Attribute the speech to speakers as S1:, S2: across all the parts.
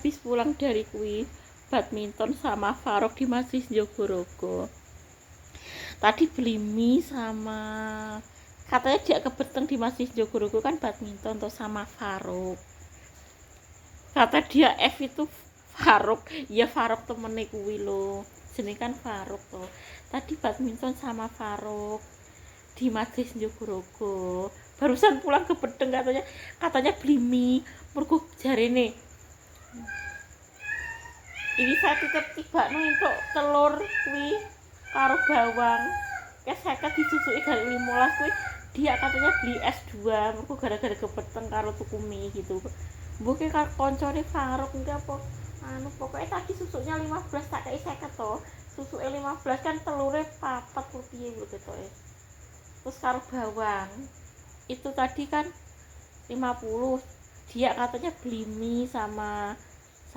S1: habis pulang dari kuis badminton sama Farok di Masjid Jogorogo. Tadi beli mie sama katanya dia kebeteng di Masjid Jogorogo kan badminton tuh sama Farok. Kata dia F itu Farok, ya Farok temennya kuwi lo. Jenenge kan Farok tuh. Tadi badminton sama Farok di Masjid Jogorogo. Barusan pulang ke Bedeng katanya beli mie mergo jarene ini saya tiba untuk telur kuwi karo bawang ya saya disusui dari 15 kuwi dia katanya beli S2 mergo gara-gara ke Bedeng karo tuku mie gitu mbuke karo koncone Farok engke apa anu pokoknya tadi susuknya 15 tak kei 50 to susuke 15 kan telure 4 piye lho ketoke terus karo bawang itu tadi kan 50 dia katanya beli mie sama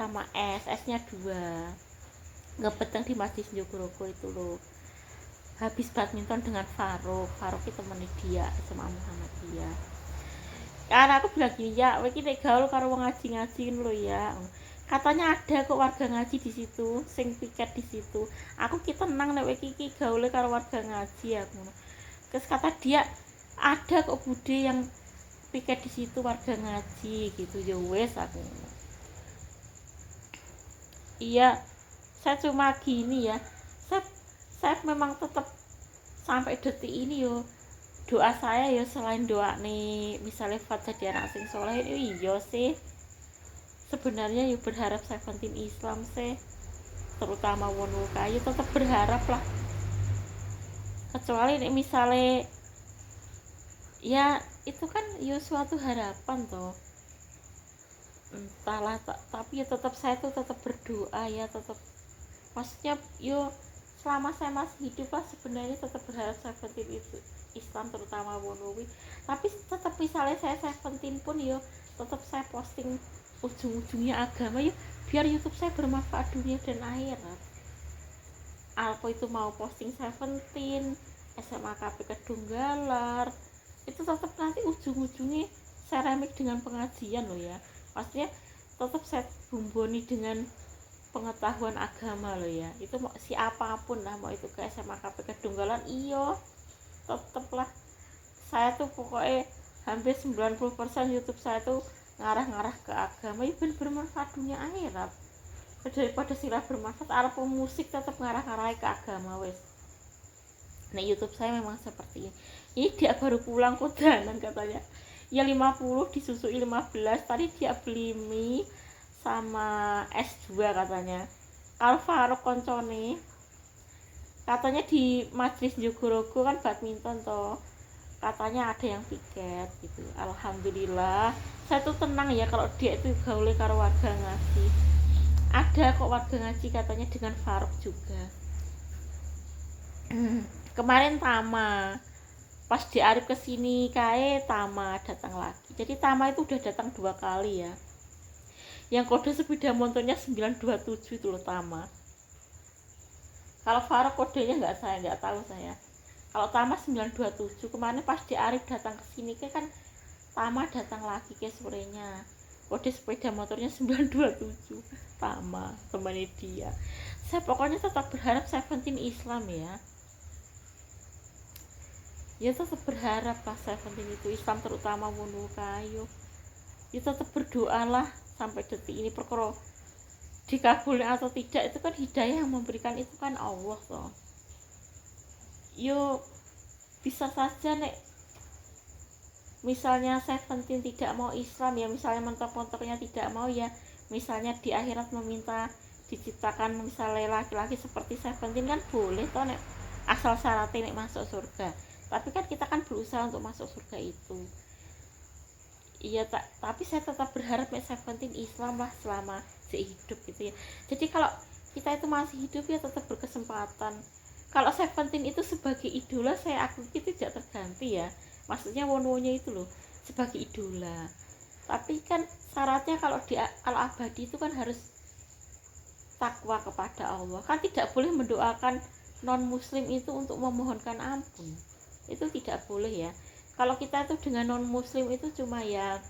S1: S-nya 2 ngebeteng di Masjid Jogorogo itu loh habis badminton dengan Farok itu temennya dia sama Muhammadiyah karena aku bilang gini ya weki nek gaul karo wong ngaji-ngaji lho ya katanya ada kok warga ngaji di situ sing piket di situ aku ki tenang nek weki iki gaule karo warga ngaji aku terus kata dia ada kok bude yang piket di situ warga ngaji gitu ya wes aku iya saya cuma gini ya saya memang tetap sampai detik ini yo doa saya ya selain doa nih misalnya Fat jadi anak sing soleh iya sih sebenarnya ya berharap Seventeen Islam sih terutama Wonu Kayu tetap berharap lah kecuali nih misalnya ya itu kan ya suatu harapan toh entahlah tapi ya tetap saya tuh tetap berdoa ya tetap maksudnya yo selama saya masih hidup lah sebenarnya tetap berharap Seventeen itu Islam terutama Wonowi tapi tetap misalnya saya Seventeen pun yo tetap saya posting ujung-ujungnya agama yo biar YouTube saya bermanfaat dunia dan akhirat apa itu mau posting Seventeen SMA KP Kedunggalar itu tetap nanti ujung-ujungnya saya remix dengan pengajian loh ya maksudnya tetap saya bumboni dengan pengetahuan agama loh ya itu mau siapapun lah mau itu ke SMA KP Kedunggalan iyo tetep lah saya tuh pokoknya hampir 90% YouTube saya tuh ngarah-ngarah ke agama ya ben bermanfaat dunia akhirat daripada sila bermanfaat arep musik tetap ngarah-ngarah ke agama wes nah YouTube saya memang seperti ini dia baru pulang kodanan katanya ya 50 disusui 15 tadi dia beli mie sama S2 katanya kalau Farok koncone katanya di Majelis Jogorogo kan badminton toh katanya ada yang piket gitu alhamdulillah saya tuh tenang ya kalau dia itu gaule karo warga ngaji ada kok warga ngaji katanya dengan Farok juga kemarin Tama pas di Arif kesini kae Tama datang lagi jadi Tama itu udah datang 2 kali ya yang kode sepeda motornya 927 itu loh Tama kalau Farok kodenya nggak tahu saya kalau Tama 927 kemarin pas di Arif datang kesini kan Tama datang lagi ke sorenya kode sepeda motornya 927 Tama temannya dia saya pokoknya tetap berharap Seventeen Islam ya tetap berharap lah Seventeen itu Islam terutama Wonu Kayu ya tetap berdoalah sampai detik ini perkara dikabulin atau tidak itu kan hidayah yang memberikan itu kan Allah toh yo bisa saja nek misalnya Seventeen tidak mau Islam ya misalnya mentok-mentoknya tidak mau ya misalnya di akhirat meminta diciptakan misalnya laki-laki seperti Seventeen kan boleh toh nek asal syaratnya nek masuk surga tapi kan kita kan berusaha untuk masuk surga itu iya tapi saya tetap berharap Seventeen Islam lah selama sehidup gitu ya jadi kalau kita itu masih hidup ya tetap berkesempatan kalau Seventeen itu sebagai idola saya akui tidak terganti ya maksudnya Wononya itu loh sebagai idola tapi kan syaratnya kalau abadi itu kan harus takwa kepada Allah kan tidak boleh mendoakan non muslim itu untuk memohonkan ampun itu tidak boleh ya kalau kita itu dengan non muslim itu cuma ya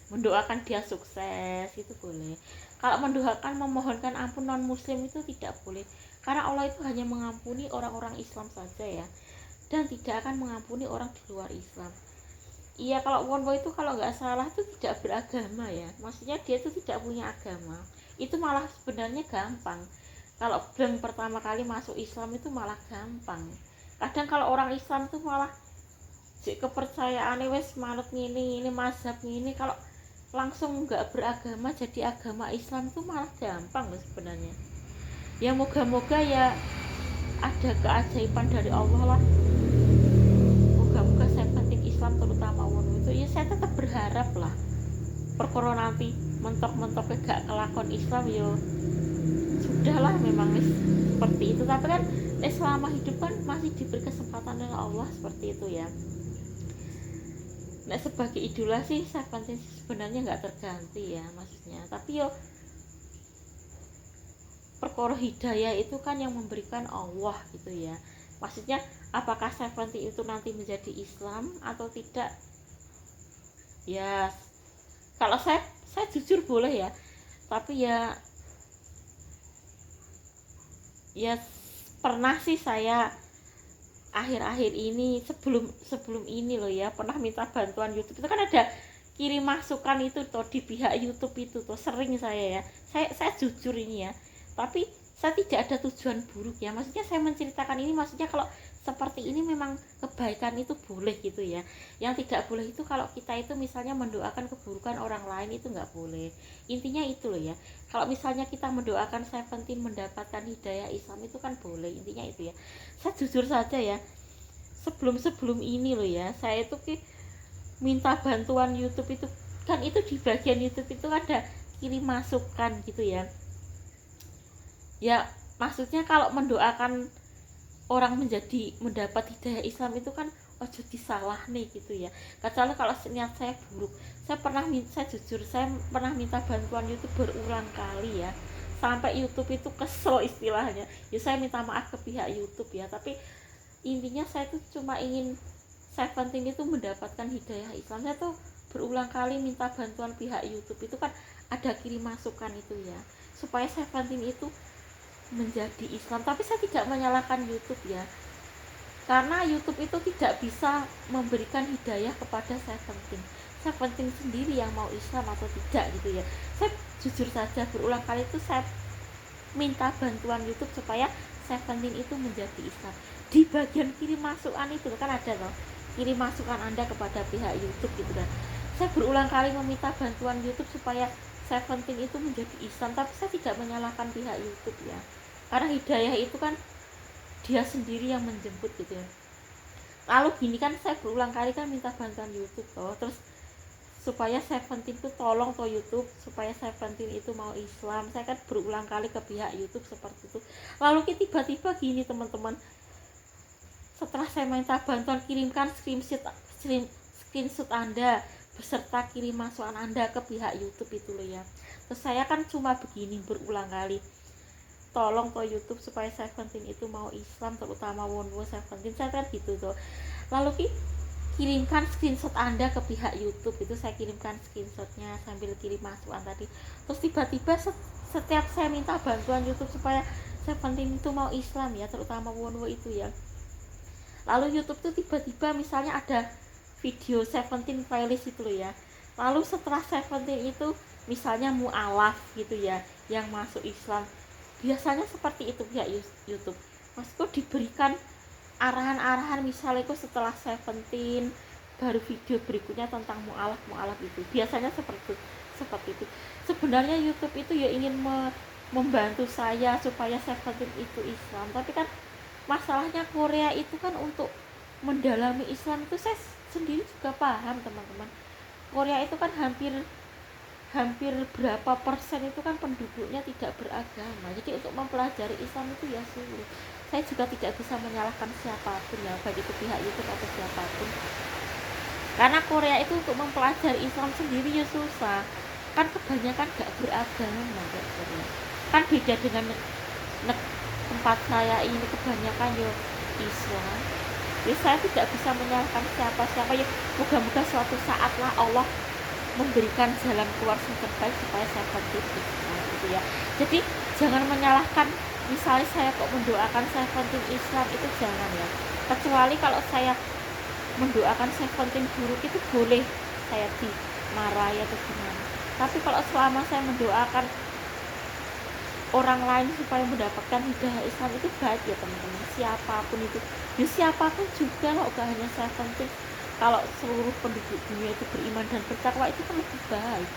S1: mendoakan dia sukses itu boleh. Kalau mendoakan memohonkan ampun non muslim itu tidak boleh, karena Allah itu hanya mengampuni orang-orang Islam saja ya, dan tidak akan mengampuni orang di luar Islam. Iya, kalau Wonwo itu kalau nggak salah itu tidak beragama ya, maksudnya dia itu tidak punya agama. Itu malah sebenarnya gampang. Kalau belum pertama kali masuk Islam itu malah gampang. Kadang kalau orang Islam itu malah kepercayaannya wes manut ini mazhab ini, kalau langsung nggak beragama jadi agama Islam tuh malah gampang loh sebenarnya. Ya moga-moga ya ada keajaiban dari Allah lah. Moga-moga saya penting Islam terutama Wonwo itu ya, saya tetap berharap lah. Perkara nanti mentok-mentok gak kelakon Islam ya sudahlah, memang seperti itu. Tapi kan selama hidup kan masih diberi kesempatan oleh Allah seperti itu ya. Nah, sebagai idola sih Seventeen sebenarnya nggak terganti ya maksudnya, tapi yo perkara hidayah itu kan yang memberikan Allah gitu ya. Maksudnya apakah Seventeen itu nanti menjadi Islam atau tidak ya, kalau saya jujur boleh ya, tapi ya pernah sih saya akhir-akhir ini, sebelum ini loh ya, pernah minta bantuan YouTube. Itu kan ada kirim masukan itu toh di pihak YouTube itu toh, sering saya ya, saya jujur ini ya, tapi saya tidak ada tujuan buruk ya, maksudnya saya menceritakan ini maksudnya kalau seperti ini memang kebaikan itu boleh gitu ya. Yang tidak boleh itu kalau kita itu misalnya mendoakan keburukan orang lain, itu nggak boleh. Intinya itu loh ya, kalau misalnya kita mendoakan Seventeen mendapatkan hidayah Islam itu kan boleh, intinya itu ya. Saya jujur saja ya, sebelum ini loh ya, saya itu minta bantuan YouTube itu kan, itu di bagian YouTube itu ada kirim masukan gitu ya. Ya maksudnya kalau mendoakan orang mendapat hidayah Islam itu kan ojo disalah nih gitu ya. Kecuali kalau niat saya buruk. Saya jujur saya pernah minta bantuan YouTube berulang kali ya, sampai YouTube itu kesel istilahnya ya. Saya minta maaf ke pihak YouTube ya, tapi intinya saya tuh cuma ingin Seventeen itu mendapatkan hidayah Islam. Saya tuh berulang kali minta bantuan pihak YouTube itu kan ada kirim masukan itu ya, supaya Seventeen itu menjadi Islam. Tapi saya tidak menyalahkan YouTube ya, karena YouTube itu tidak bisa memberikan hidayah kepada Seventeen sendiri yang mau Islam atau tidak gitu ya. Saya jujur saja berulang kali itu saya minta bantuan YouTube supaya Seventeen itu menjadi Islam. Di bagian kirim masukan itu kan ada loh, kirim masukan Anda kepada pihak YouTube gitu kan. Saya berulang kali meminta bantuan YouTube supaya Seventeen itu menjadi Islam, tapi saya tidak menyalahkan pihak YouTube ya, karena hidayah itu kan dia sendiri yang menjemput gitu ya. Lalu gini kan, saya berulang kali kan minta bantuan YouTube toh, terus supaya Seventeen itu tolong toh YouTube supaya Seventeen itu mau Islam. Saya kan berulang kali ke pihak YouTube seperti itu. Lalu tiba-tiba gini teman-teman, setelah saya minta bantuan, kirimkan screenshot Anda beserta kirim masukan Anda ke pihak YouTube itu loh ya. Terus saya kan cuma begini berulang kali, tolong toh YouTube supaya Seventeen itu mau Islam, terutama Wonwo Seventeen, saya kan gitu tuh. Lalu kirimkan screenshot Anda ke pihak YouTube, itu saya kirimkan screenshotnya sambil kirim masukan tadi. Terus tiba-tiba setiap saya minta bantuan YouTube supaya Seventeen itu mau Islam ya, terutama Wonwo itu ya, lalu YouTube tuh tiba-tiba misalnya ada video Seventeen playlist itu loh ya, lalu setelah Seventeen itu misalnya mu'alaf gitu ya yang masuk Islam, biasanya seperti itu ya YouTube, maksudku diberikan arahan-arahan, misalnya itu setelah Seventeen baru video berikutnya tentang mu'alaf itu, biasanya seperti itu. Sebenarnya YouTube itu ya ingin membantu saya supaya Seventeen itu Islam, tapi kan masalahnya Korea itu kan untuk mendalami Islam itu saya sendiri juga paham teman-teman. Korea itu kan hampir berapa persen itu kan penduduknya tidak beragama, jadi untuk mempelajari Islam itu ya sulit. Saya juga tidak bisa menyalahkan siapapun ya, baik itu pihak YouTube atau siapapun, karena Korea itu untuk mempelajari Islam sendiri ya susah, kan kebanyakan gak beragama Korea. Kan beda dengan tempat saya ini, kebanyakan yo Islam. Ya saya tidak bisa menyalahkan siapa-siapa ya, moga-moga suatu saat lah Allah memberikan jalan keluar yang terbaik supaya saya kontribusi gitu ya. Jadi jangan menyalahkan, misalnya saya kok mendoakan Seventeen Islam, itu jangan ya. Kecuali kalau saya mendoakan Seventeen buruk, itu boleh saya dimarahi atau gimana. Tapi kalau selama saya mendoakan orang lain supaya mendapatkan hidayah Islam, itu baik ya teman-teman. Siapapun itu, ya siapapun juga loh, gak hanya Seventeen. Kalau seluruh penduduk dunia itu beriman dan bertakwa, itu kan lebih baik.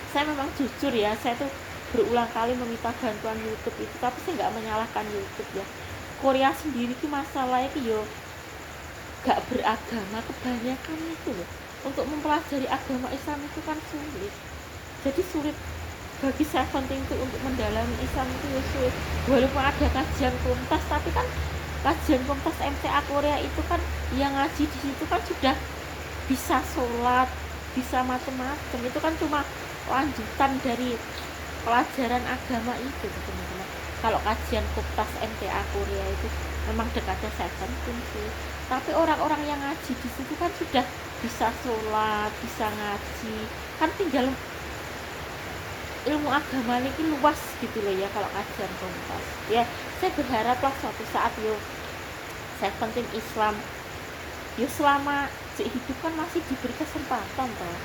S1: Saya memang jujur ya, saya tuh berulang kali meminta bantuan YouTube itu, tapi saya nggak menyalahkan YouTube ya. Korea sendiri tuh masalahnya yo gak beragama kebanyakan itu loh. Untuk mempelajari agama Islam itu kan sulit. Jadi sulit bagi Seventeen itu untuk mendalami Islam itu ya sulit. Walaupun ada kajian tuntas, tapi kan kajian tuntas MTA Korea itu kan yang ngaji di situ kan sudah bisa sholat, bisa macam-macam. Itu kan cuma lanjutan dari pelajaran agama itu teman-teman. Kalau kajian tuntas MTA Korea itu memang dekatnya Seventeen sih. Tapi orang-orang yang ngaji di situ kan sudah bisa sholat, bisa ngaji, kan tinggal ilmu agama ini luas gitu loh ya kalau kajian tuntas ya. Saya berharaplah suatu saat Seventeen Islam selama hidup kan masih diberi kesempatan toh.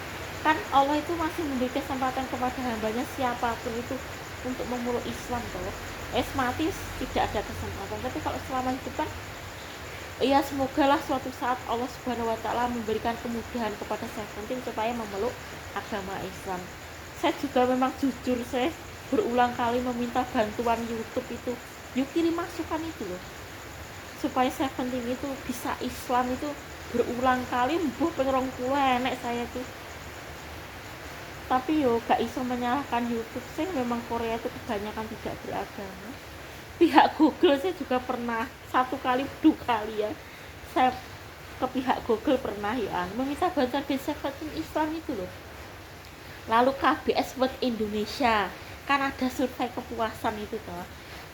S1: Kan Allah itu masih memberi kesempatan kepada hambanya siapapun itu untuk memeluk Islam toh. Mati tidak ada kesempatan, tapi kalau selama hidup kan ya semoga lah suatu saat Allah Subhanahu wa taala memberikan kemudahan kepada Seventeen supaya memeluk agama Islam. Saya juga memang jujur, saya berulang kali meminta bantuan YouTube itu, yuk kirim masukan itu loh, supaya Seventeen itu bisa Islam. Itu berulang kali, pengerong pula enek saya tuh. Tapi gak iso menyalahkan YouTube, saya memang Korea itu kebanyakan tidak beragama. Pihak Google saya juga pernah 1 kali 2 kali ya, saya ke pihak Google pernah ya meminta bantuan dari Seventeen Islam itu loh. Lalu KBS World Indonesia kan ada survei kepuasan itu toh.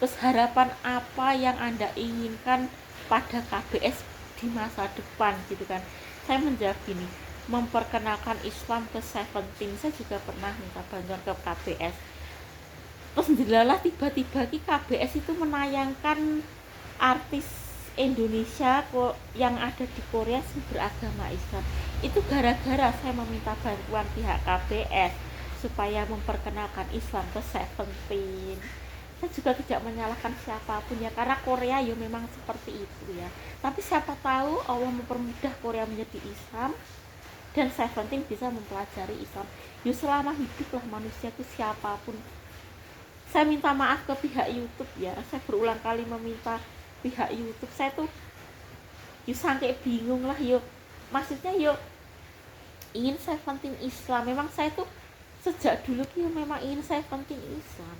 S1: Terus harapan apa yang Anda inginkan pada KBS di masa depan gitu kan. Saya menjawab gini, memperkenalkan Islam ke Seventeen. Saya juga pernah minta bantuan ke KBS. Terus jelalah tiba-tiba KBS itu menayangkan artis Indonesia yang ada di Korea beragama Islam. Itu gara-gara saya meminta bantuan pihak KBS supaya memperkenalkan Islam ke Seventeen. Saya juga tidak menyalahkan siapapun ya, karena Korea memang seperti itu ya. Tapi siapa tahu Allah mempermudah Korea menjadi Islam dan Seventeen bisa mempelajari Islam. Selama hiduplah manusia itu siapapun. Saya minta maaf ke pihak YouTube ya, saya berulang kali meminta pihak YouTube. Saya tuh sampai bingung lah maksudnya ingin Seventeen Islam. Memang saya tuh sejak dulu memang ingin Seventeen Islam.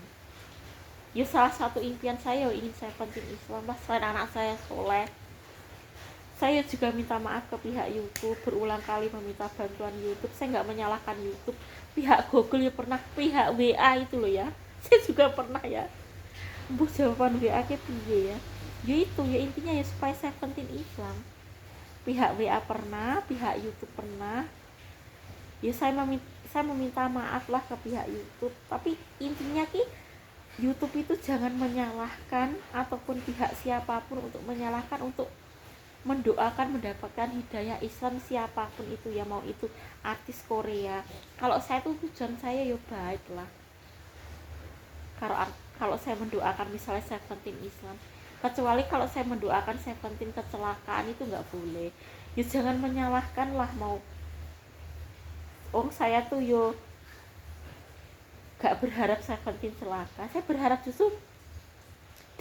S1: Salah satu impian saya ingin Seventeen Islam lah, selain anak saya soleh. Saya juga minta maaf ke pihak YouTube, berulang kali meminta bantuan YouTube. Saya nggak menyalahkan YouTube, pihak Google pernah, pihak WA itu loh ya, saya juga pernah ya. Jawaban WA ke piye ya, itu intinya supaya Seventeen Islam. Pihak WA pernah, pihak YouTube pernah. Saya meminta maaf lah ke pihak YouTube. Tapi intinya YouTube itu jangan menyalahkan ataupun pihak siapapun untuk menyalahkan, untuk mendoakan mendapatkan hidayah Islam siapapun itu ya, mau itu artis Korea. Kalau saya tuh tujuan saya baik lah. Kalau saya mendoakan misalnya Seventeen Islam, kecuali kalau saya mendoakan Seventeen kecelakaan, itu nggak boleh. Jangan menyalahkan lah, mau saya tuh gak berharap Seventeen celaka. Saya berharap justru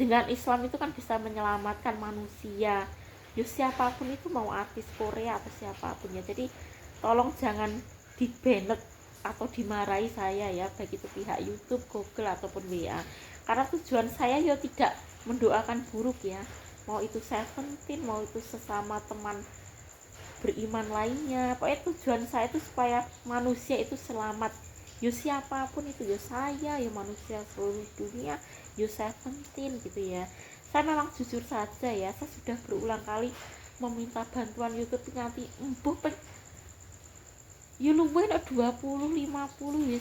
S1: dengan Islam itu kan bisa menyelamatkan manusia. Siapapun itu, mau artis Korea atau siapapun ya. Jadi tolong jangan dibanet atau dimarahi saya ya, baik itu pihak YouTube, Google ataupun WA. Karena tujuan saya tidak mendoakan buruk ya, mau itu Seventeen, mau itu sesama teman beriman lainnya. Pokoknya tujuan saya itu supaya manusia itu selamat. Siapapun itu, saya, manusia seluruh dunia, Seventeen gitu ya. Saya memang jujur saja ya, saya sudah berulang kali meminta bantuan YouTube, nanti ya lumayan 20 50 ya.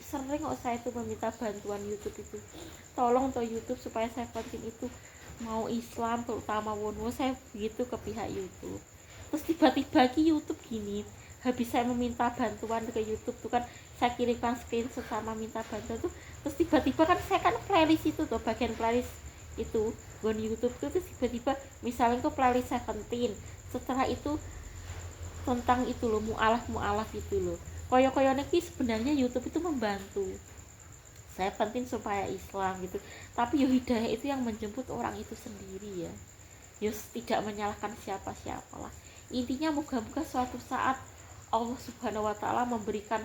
S1: Sering kok saya itu meminta bantuan YouTube itu, tolong toh YouTube supaya saya penting itu mau Islam terutama Wono, saya begitu ke pihak YouTube. Terus tiba-tiba ki YouTube gini, habis saya meminta bantuan ke YouTube tuh kan, saya kirimkan screenshot sama minta bantuan tuh, terus tiba-tiba kan saya kan playlist itu tuh, bagian playlist itu Gon YouTube tuh, terus tiba-tiba misalnya tuh playlist 17, setelah itu tentang itu loh, mualaf itu loh, koyo-koyo niki sebenarnya YouTube itu membantu saya penting supaya Islam gitu, tapi yo hidayah itu yang menjemput orang itu sendiri ya. Yo tidak menyalahkan siapa-siapa lah, intinya moga-moga suatu saat Allah Subhanahu wa taala memberikan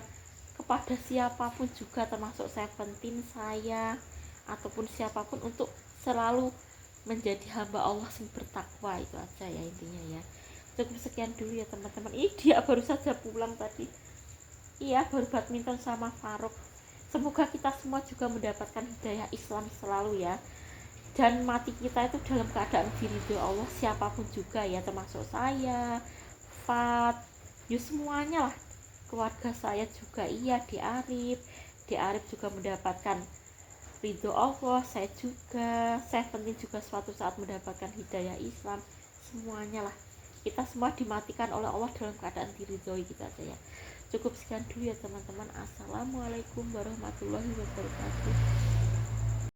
S1: kepada siapapun juga, termasuk Seventeen, saya ataupun siapapun, untuk selalu menjadi hamba Allah yang bertakwa, itu aja ya intinya ya. Cukup sekian dulu ya teman-teman. Ini dia baru saja pulang tadi, iya baru badminton sama Faruk. Semoga kita semua juga mendapatkan hidayah Islam selalu ya, dan mati kita itu dalam keadaan diridhoi Allah siapapun juga ya, termasuk saya, Fat, ya semuanya lah, keluarga saya juga, iya di Arif juga mendapatkan ridho Allah, saya juga, saya penting juga suatu saat mendapatkan hidayah Islam, semuanya lah, kita semua dimatikan oleh Allah dalam keadaan diridhoi kita aja ya. Cukup sekian dulu ya teman-teman. Assalamualaikum warahmatullahi wabarakatuh.